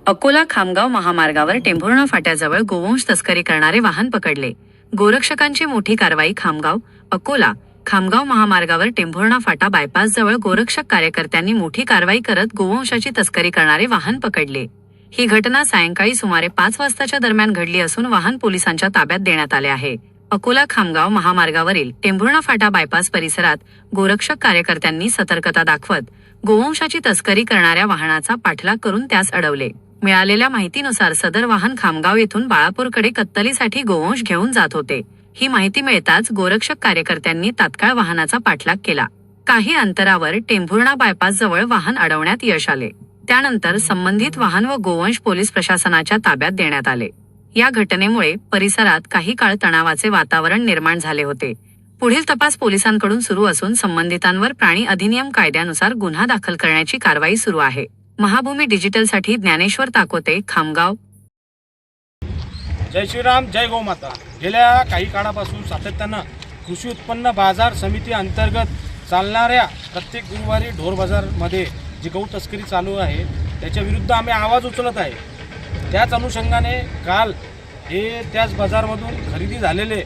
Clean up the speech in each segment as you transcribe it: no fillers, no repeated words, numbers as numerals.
अकोला खामगाव महामार्गावर टेंभुर्णा फाट्याजवळ गोवंश तस्करी करणारे वाहन पकडले. गोरक्षकांची मोठी कारवाई. खामगाव अकोला खामगाव महामार्गावर टेंभुर्णा फाटा बायपास जवळ गोरक्षक कार्यकर्त्यांनी मोठी कारवाई करत गोवंशाची तस्करी करणारे वाहन पकडले. ही घटना सायंकाळी सुमारे 5 वाजताच्या दरम्यान घडली असून वाहन पोलिसांच्या ताब्यात देण्यात आले आहे. अकोला खामगाव महामार्गावरील टेंभुर्णा फाटा बायपास परिसरात गोरक्षक कार्यकर्त्यांनी सतर्कता दाखवत गोवंशाची तस्करी करणाऱ्या वाहनाचा पाठलाग करून त्यास अडवले. मिळालेल्या माहितीनुसार सदर वाहन खामगाव येथून बाळापूरकडे कत्तलीसाठी गोवंश घेऊन जात होते. ही माहिती मिळताच गोरक्षक कार्यकर्त्यांनी तात्काळ वाहनाचा पाठलाग केला. काही अंतरावर टेंभुर्णा बायपास जवळ वाहन अडवण्यात यश आले. त्यानंतर संबंधित वाहन व गोवंश पोलीस प्रशासनाच्या ताब्यात देण्यात आले. या घटनेमुळे परिसरात काही काळ तणावाचे वातावरण निर्माण झाले होते. पुढील तपास पोलिसांकडून सुरू असून संबंधितांवर प्राणी अधिनियम कायद्यानुसार गुन्हा दाखल करण्याची कारवाई सुरू आहे. महाभूमी डिजिटलसाठी ज्ञानेश्वर ताकोते, खामगाव. जय श्रीराम, जय गौमाता. गेल्या काही काळापासून सातत्यानं कृषी उत्पन्न बाजार समिती अंतर्गत चालणाऱ्या प्रत्येक गुरुवारी ढोर बाजारमध्ये जी गौ तस्करी चालू आहे त्याच्या विरुद्ध आम्ही आवाज उचलत आहे. त्याच अनुषंगाने काल हे त्याच बाजारमधून खरेदी झालेले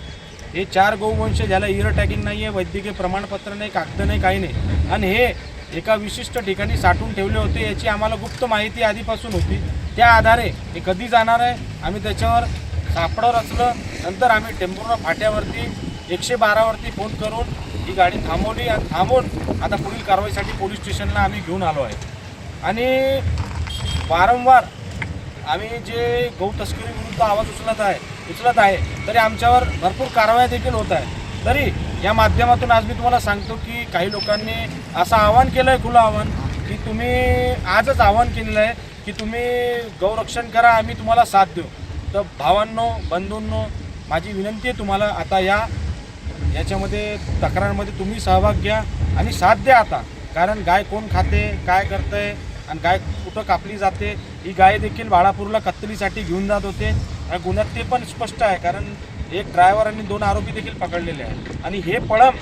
हे 4 गोवंश, ज्याला इयर टॅगिंग नाही आहे, वैद्यकीय प्रमाणपत्र नाही, कागद नाही, काही नाही, आणि हे एका विशिष्ट ठिकाणी साठवून ठेवले होते. याची आम्हाला गुप्त माहिती आधीपासून होती. त्या आधारे हे कधी जाणार आहे आम्ही त्याच्यावर सापडं रचलं. नंतर आम्ही टेंभुर्णा फाट्यावरती 112वरती फोन करून ही गाडी थांबवली आणि थांबवून आता पुढील कारवाईसाठी पोलीस स्टेशनला आम्ही घेऊन आलो आहे. आणि वारंवार आम्ही जे गौ तस्करी विरुद्ध आवाज उचलत आहे तरी आमच्यावर भरपूर कारवाया देखील होत आहे. तरी या माध्यमातून आज मी तुम्हाला सांगतो की काही लोकांनी असं आवाहन केलं आहे, खुलं आव्हान, की तुम्ही आजच आवाहन केलेलं आहे की तुम्ही गौरक्षण करा, आम्ही तुम्हाला साथ देऊ. तर भावांनो, बंधूंनो, माझी विनंती आहे तुम्हाला, आता याच्यामध्ये तक्रारमध्ये तुम्ही सहभाग घ्या आणि साथ द्या आता. कारण गाय कोण खाते, काय करतंय आणि गाय कुठं कापली जाते, ही गाय देखील बाळापूरला कत्तलीसाठी घेऊन जात होते. आणि गुन्ह्यात ते पण स्पष्ट आहे, कारण एक ड्रायव्हर आणि 2 आरोपी देखील पकडलेले आहेत. आणि हे पळम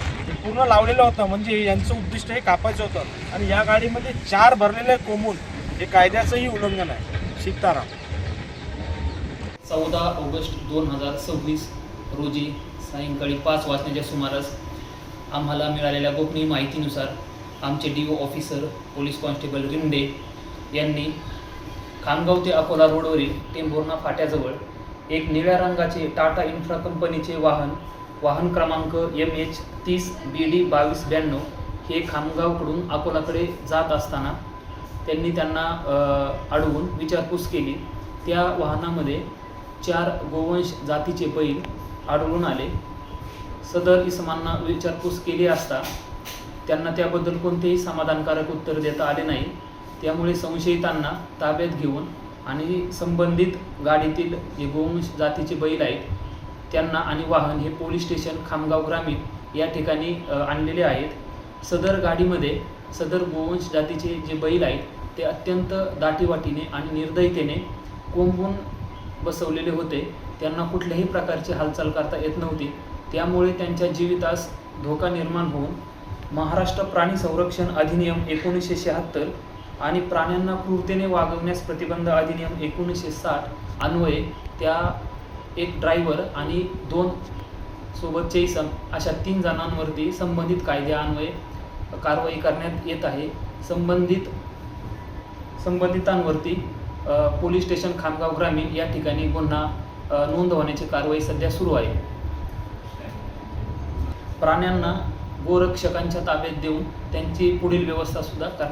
पूर्ण लावलेलं होतं, म्हणजे यांचं उद्दिष्ट हे कापायचं होतं. आणि या गाडीमध्ये 4 भरलेले कोंबून, हे कायद्याचंही उल्लंघन आहे. सीताराम. 14 ऑगस्ट 2026 रोजी सायंकाळी 5 वाजण्याच्या सुमारास आम्हाला मिळालेल्या गोपनीय माहितीनुसार आमचे DO officer police constable Rinde यांनी खामगाव ते अकोला रोडवरील टेंभुर्णा फाट्याजवळ एक निळ्या रंगाचे टाटा इन्फ्रा कंपनीचे वाहन क्रमांक MH 30 BD 2292 हे खामगावकडून अकोलाकडे जात असताना त्यांनी त्यांना अडवून विचारपूस केली. त्या वाहनामध्ये 4 गोवंश जातीचे बैल आढळून आले. सदर इसमांना विचारपूस केली असता त्यांना त्याबद्दल कोणतेही समाधानकारक उत्तर देता आले नाही. त्यामुळे संशयितांना ताब्यात घेऊन आणि संबंधित गाडीतील जे गोवंश जातीचे बैल आहेत त्यांना आणि वाहन हे पोलीस स्टेशन खामगाव ग्रामीण या ठिकाणी आणलेले आहेत. सदर गाडीमध्ये सदर गोवंश जातीचे जे बैल आहेत ते अत्यंत दाटीवाटीने आणि निर्दयतेने कोंबून बसवलेले होते. त्यांना कुठल्याही प्रकारची हालचाल करता येत नव्हती. त्यामुळे त्यांच्या जीवितास धोका निर्माण होऊन महाराष्ट्र प्राणी संरक्षण अधिनियम 1976 आणि प्राण्यांना क्रूरतेने वागवण्यास प्रतिबंध अधिनियम 1960 अन्वये त्या एक ड्रायव्हर आणि 2 सोबतचे इसम अशा 3 जणांवरती संबंधित कायद्यान्वये कारवाई करण्यात येत आहे. संबंधितांवरती पोलीस स्टेशन खामगाव ग्रामीण या ठिकाणी गुन्हा नोंद होण्याची कारवाई सध्या सुरू आहे. प्राण्यांना गोरक्षकांच्या ताब्यात देऊन त्यांची पुढील व्यवस्था सुद्धा करण्यात